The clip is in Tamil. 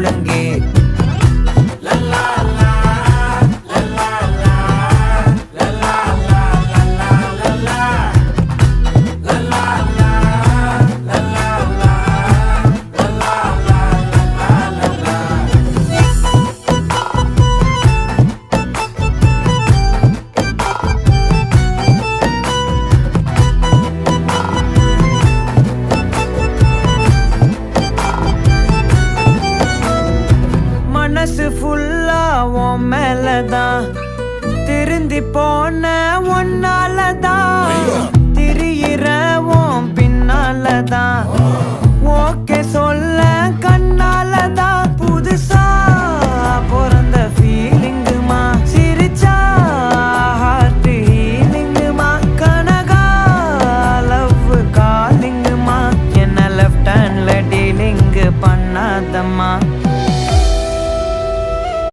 முழங்கே. மனசு ஃபுல்லா உன் மேலதான், திருந்தி போன ஒன்னாலதான், திரியிற உன் பின்னாலதான், ஓகே சொல்ல கண்ணாலதான். புதுசா பிறந்த ஃபீலிங்குமா, சிரிச்சா ஹார்ட் ஹீலிங்குமா, கனகா லவ் காலிங்குமா, என்ன லெஃப்ட் ஹேண்ட்ல டீலிங்கு பண்ணாதம்மா.